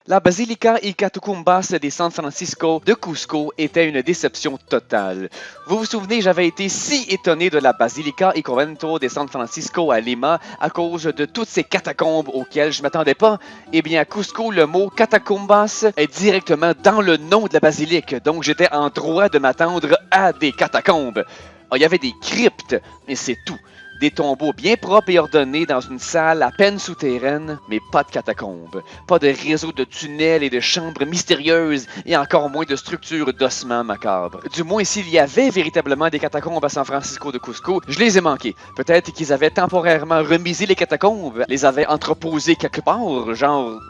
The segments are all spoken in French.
La Basilica y Catacumbas de San Francisco de Cusco était une déception totale. Vous vous souvenez, j'avais été si étonné de la Basilica y Convento de San Francisco à Lima à cause de toutes ces catacombes auxquelles je m'attendais pas. Eh bien, à Cusco, le mot catacumbas est directement dans le nom de la basilique, donc j'étais en droit de m'attendre à des catacombes. Il y avait des cryptes, mais c'est tout. Des tombeaux bien propres et ordonnés dans une salle à peine souterraine, mais pas de catacombes. Pas de réseau de tunnels et de chambres mystérieuses, et encore moins de structures d'ossements macabres. Du moins, s'il y avait véritablement des catacombes à San Francisco de Cusco, je les ai manqués. Peut-être qu'ils avaient temporairement remisé les catacombes, les avaient entreposées quelque part, genre,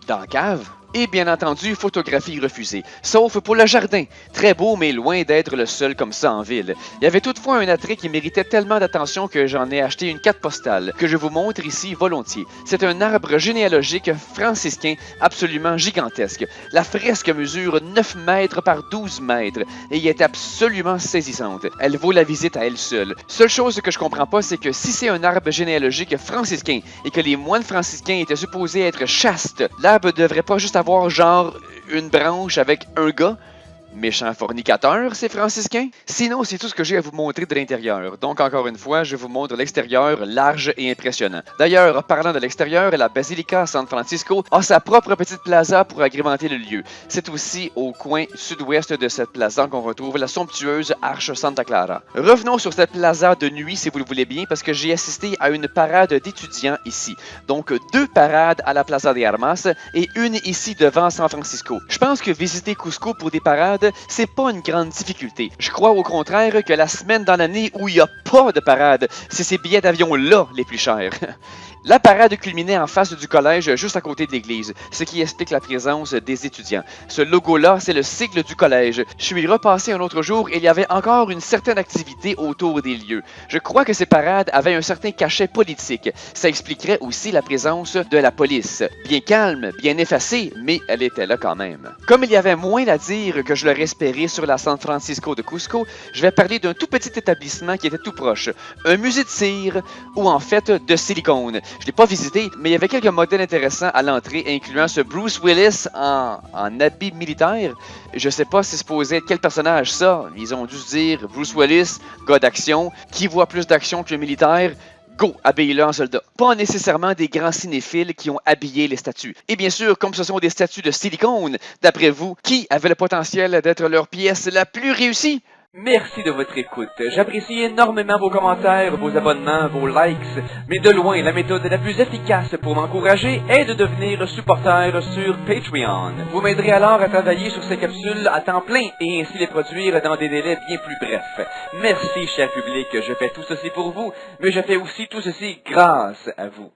dans la cave. Et bien entendu, photographie refusée. Sauf pour le jardin. Très beau, mais loin d'être le seul comme ça en ville. Il y avait toutefois un attrait qui méritait tellement d'attention que j'en ai acheté une carte postale, que je vous montre ici volontiers. C'est un arbre généalogique franciscain absolument gigantesque. La fresque mesure 9 mètres par 12 mètres et y est absolument saisissante. Elle vaut la visite à elle seule. Seule chose que je comprends pas, c'est que si c'est un arbre généalogique franciscain et que les moines franciscains étaient supposés être chastes, l'arbre devrait pas juste avoir genre une branche avec un gars. Méchant fornicateur, ces franciscains? Sinon, c'est tout ce que j'ai à vous montrer de l'intérieur. Donc, encore une fois, je vous montre l'extérieur large et impressionnant. D'ailleurs, parlant de l'extérieur, la Basilica San Francisco a sa propre petite plaza pour agrémenter le lieu. C'est aussi au coin sud-ouest de cette plaza qu'on retrouve la somptueuse Arche Santa Clara. Revenons sur cette plaza de nuit, si vous le voulez bien, parce que j'ai assisté à une parade d'étudiants ici. Donc, 2 parades à la Plaza de Armas et une ici devant San Francisco. Je pense que visiter Cusco pour des parades, c'est pas une grande difficulté. Je crois au contraire que la semaine dans l'année où il n'y a pas de parade, c'est ces billets d'avion-là les plus chers. La parade culminait en face du collège, juste à côté de l'église, ce qui explique la présence des étudiants. Ce logo-là, c'est le sigle du collège. Je suis repassé un autre jour et il y avait encore une certaine activité autour des lieux. Je crois que ces parades avaient un certain cachet politique. Ça expliquerait aussi la présence de la police. Bien calme, bien effacée, mais elle était là quand même. Comme il y avait moins à dire que je l'aurais espéré sur la San Francisco de Cusco, je vais parler d'un tout petit établissement qui était tout proche. Un musée de cire, ou en fait de silicone. Je ne l'ai pas visité, mais il y avait quelques modèles intéressants à l'entrée, incluant ce Bruce Willis en habit militaire. Je sais pas si c'est supposé être quel personnage ça. Ils ont dû se dire Bruce Willis, gars d'action, qui voit plus d'action qu'un militaire. Go, habillez-le en soldat. Pas nécessairement des grands cinéphiles qui ont habillé les statues. Et bien sûr, comme ce sont des statues de silicone, d'après vous, qui avait le potentiel d'être leur pièce la plus réussie? Merci de votre écoute. J'apprécie énormément vos commentaires, vos abonnements, vos likes, mais de loin, la méthode la plus efficace pour m'encourager est de devenir supporter sur Patreon. Vous m'aiderez alors à travailler sur ces capsules à temps plein et ainsi les produire dans des délais bien plus brefs. Merci, cher public, je fais tout ceci pour vous, mais je fais aussi tout ceci grâce à vous.